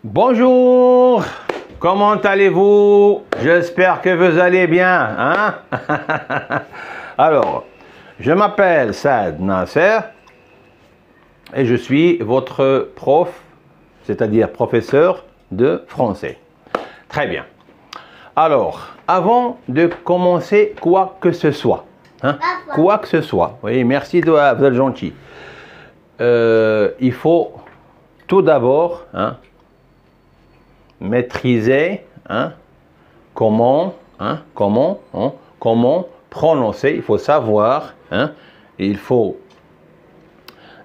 Bonjour, comment allez-vous? J'espère que vous allez bien, hein? Alors, je m'appelle Saad Nasser et je suis votre prof, c'est-à-dire professeur de français. Très bien. Alors, avant de commencer quoi que ce soit, hein? Quoi que ce soit, oui, merci, vous êtes gentil. Il faut tout d'abord, hein, maîtriser, hein, comment prononcer. Il faut savoir, hein, il faut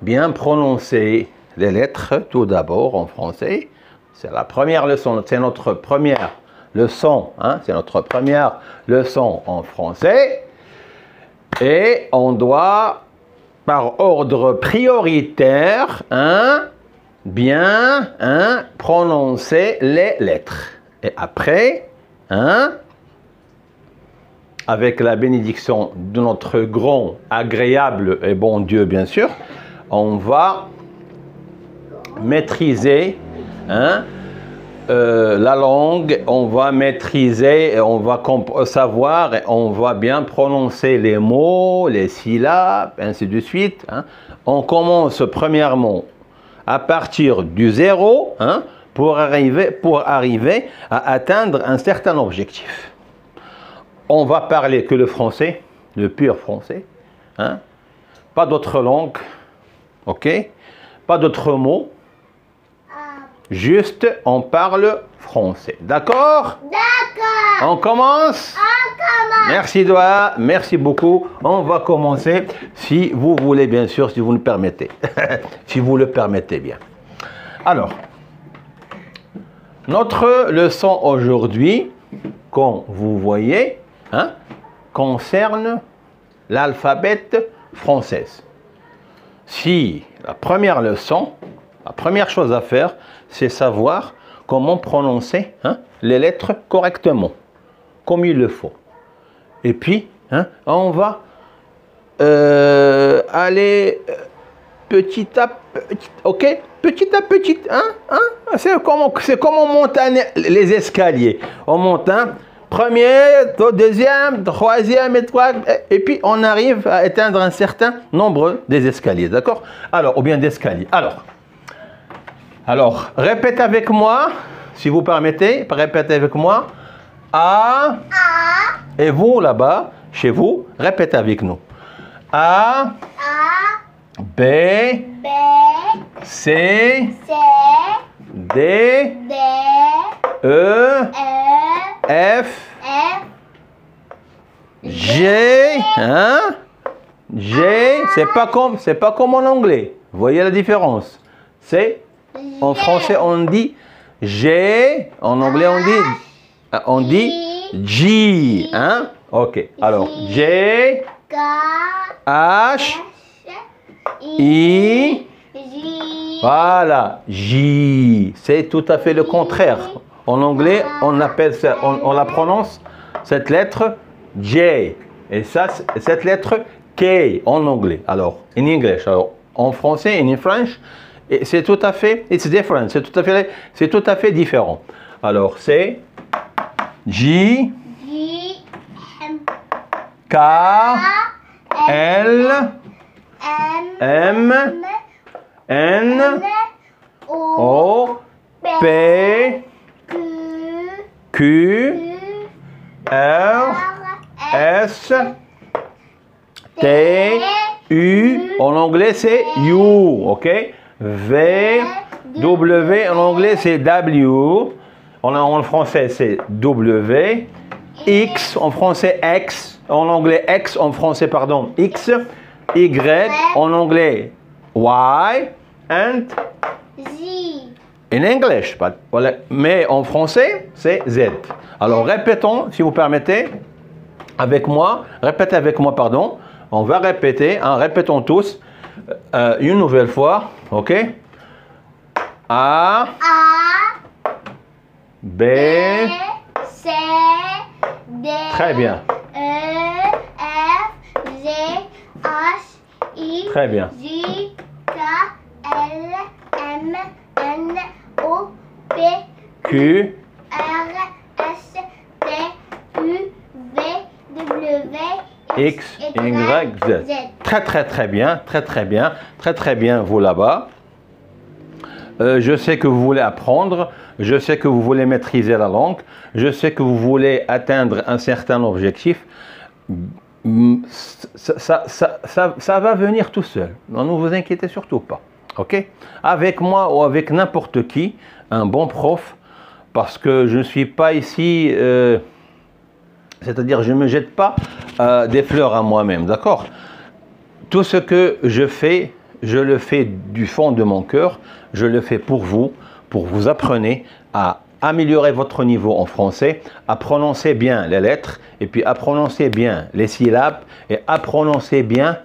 bien prononcer les lettres tout d'abord en français. C'est la première leçon, c'est notre première leçon, hein, c'est notre première leçon en français. Et on doit, par ordre prioritaire, hein, bien, hein, prononcer les lettres. Et après, hein, avec la bénédiction de notre grand, agréable et bon Dieu, bien sûr, on va maîtriser, hein, la langue, on va maîtriser, on va savoir, on va bien prononcer les mots, les syllabes, ainsi de suite. Hein. On commence premièrement à partir du zéro, hein, pour arriver à atteindre un certain objectif. On va parler que le français, le pur français, hein, pas d'autres langues, ok, pas d'autres mots, juste on parle français, d'accord? D'accord. On commence? On commence. Merci Doha, merci beaucoup. On va commencer, si vous voulez bien sûr, si vous le permettez. Si vous le permettez bien. Alors, notre leçon aujourd'hui, comme vous voyez, hein, concerne l'alphabet français. Si la première leçon, la première chose à faire, c'est savoir comment prononcer, hein, les lettres correctement, comme il le faut. Et puis, hein, on va aller petit à petit, ok? Petit à petit, hein? C'est comme on monte les escaliers. On monte, hein, premier, deuxième, troisième, et puis on arrive à atteindre un certain nombre des escaliers, d'accord? Alors, ou bien d'escaliers. Alors, répète avec moi, si vous permettez, répétez avec moi. A. Et vous, là-bas, chez vous, répétez avec nous. A. B. C. D. E. F. G. Hein? G. C'est pas comme en anglais. Vous voyez la différence? C'est en français on dit G, en anglais on dit G, hein? Ok. Alors G, H, I, voilà, J. C'est tout à fait le contraire. En anglais, on appelle ça, on la prononce cette lettre J. Et ça, cette lettre K en anglais. Alors, in English. Alors, en français, in French, c'est tout à fait, it's different. C'est tout à fait différent. Alors, c'est J, K, L, M, N, O, P, Q, R, S, T, U. En anglais, c'est U, ok? V, W, en anglais, c'est W. En français, c'est W. X, en français, X. En anglais, X, en français, pardon, X. Y, en anglais, Y. And Z. In English, mais en français, c'est Z. Alors, répétons, si vous permettez, avec moi. Répétez avec moi, pardon. On va répéter, hein, répétons tous. Une nouvelle fois, ok? A, B, C, D, très bien. E, F, G, H, I, très bien. J, K, L, M, N, O, P, Q, R, S, T, U, V, W, X, Y, Z. Très bien, très bien, vous là-bas. Je sais que vous voulez apprendre, je sais que vous voulez maîtriser la langue, je sais que vous voulez atteindre un certain objectif. Ça va venir tout seul. Ne vous inquiétez surtout pas. Ok? Avec moi ou avec n'importe qui, un bon prof, parce que je ne suis pas ici, c'est-à-dire je ne me jette pas des fleurs à moi-même. D'accord? Tout ce que je fais, je le fais du fond de mon cœur. Je le fais pour vous apprenez à améliorer votre niveau en français, à prononcer bien les lettres, et puis à prononcer bien les syllabes, et à prononcer bien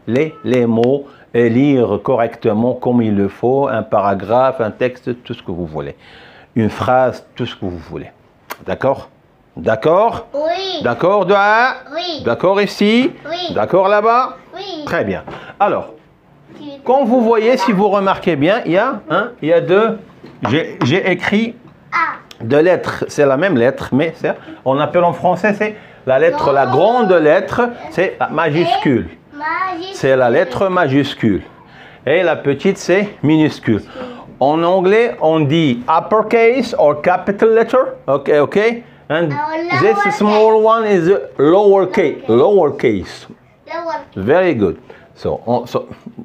les mots, et lire correctement comme il le faut, un paragraphe, un texte, tout ce que vous voulez. Une phrase, tout ce que vous voulez. D'accord? D'accord? Oui. D'accord, Doha? Oui. D'accord ici? Oui. D'accord là-bas? Oui. Très bien. Alors, quand vous voyez, si vous remarquez bien, il y a deux... J'ai écrit deux lettres. C'est la même lettre, mais on appelle en français, c'est la lettre, la grande lettre, c'est la majuscule. C'est la lettre majuscule. Et la petite, c'est minuscule. En anglais, on dit uppercase or capital letter. OK, OK? And this small one is lowercase. Lowercase. Very good. So,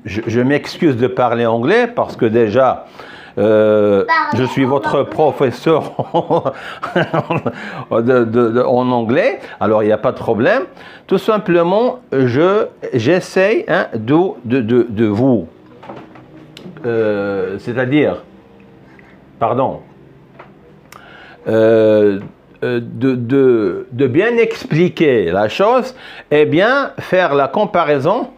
je m'excuse de parler anglais parce que déjà, je suis votre professeur en anglais, alors il n'y a pas de problème. Tout simplement, j'essaye de vous, c'est-à-dire, pardon, de bien expliquer la chose et bien faire la comparaison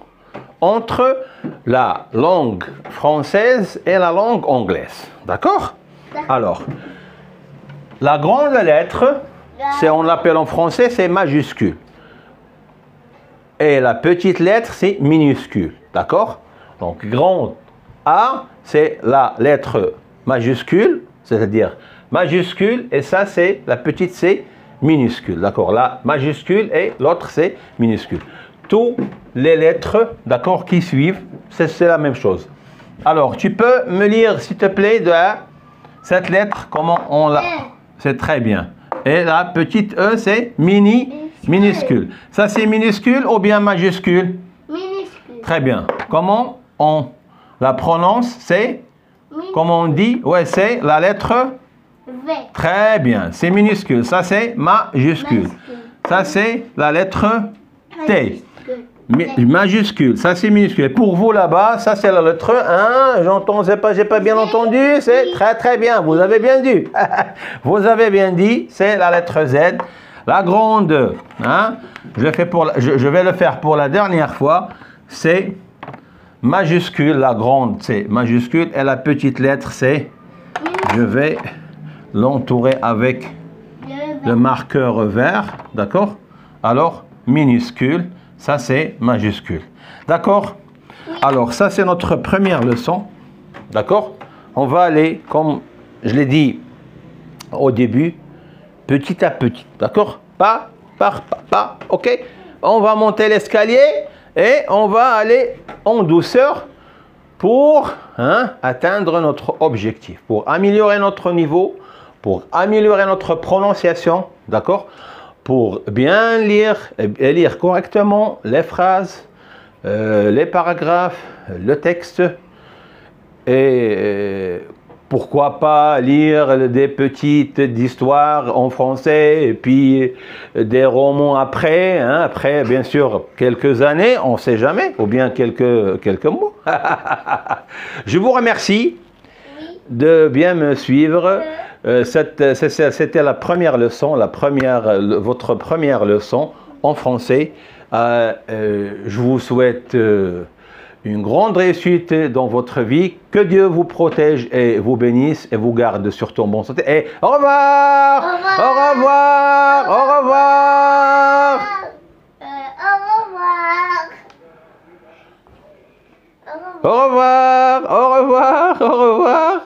entre la langue française et la langue anglaise. D'accord? Alors, la grande lettre, on l'appelle en français, c'est majuscule. Et la petite lettre, c'est minuscule. D'accord? Donc, grand A, c'est la lettre majuscule, c'est-à-dire majuscule, et ça, c'est la petite C minuscule. D'accord? La majuscule et l'autre, c'est minuscule. Toutes les lettres, d'accord, qui suivent, c'est la même chose. Alors, tu peux me lire, s'il te plaît, cette lettre, comment on l'a... C'est très bien. Et la petite E, c'est minuscule. Ça, c'est minuscule ou bien majuscule? Minuscule. Très bien. Comment on la prononce? C'est... Comment on dit? Ouais, c'est la lettre... V. Très bien. C'est minuscule. Ça, c'est majuscule. Ça, c'est la lettre T. Majuscule, ça c'est minuscule. Pour vous là-bas, ça c'est la lettre 1. J'entends, j'ai pas bien entendu. C'est très bien. Vous avez bien dit. Vous avez bien dit. C'est la lettre Z. La grande, je vais le faire pour la dernière fois. C'est majuscule. La grande, c'est majuscule. Et la petite lettre, c'est... Je vais l'entourer avec le marqueur vert. D'accord? Alors, minuscule. Ça, c'est majuscule. D'accord? Alors, ça, c'est notre première leçon. D'accord? On va aller, comme je l'ai dit au début, petit à petit. D'accord? Pas par pas. OK? On va monter l'escalier et on va aller en douceur pour atteindre notre objectif, pour améliorer notre niveau, pour améliorer notre prononciation. D'accord? Pour bien lire et lire correctement les phrases, les paragraphes, le texte et pourquoi pas lire des petites histoires en français et puis des romans après, après bien sûr quelques années, on ne sait jamais, ou bien quelques mots. Je vous remercie de bien me suivre. C'était la première leçon, votre première leçon en français. Je vous souhaite une grande réussite dans votre vie. Que Dieu vous protège et vous bénisse et vous garde surtout en bonne santé. Et au revoir! Au revoir! Au revoir! Au revoir. Au revoir! Au revoir! Au revoir!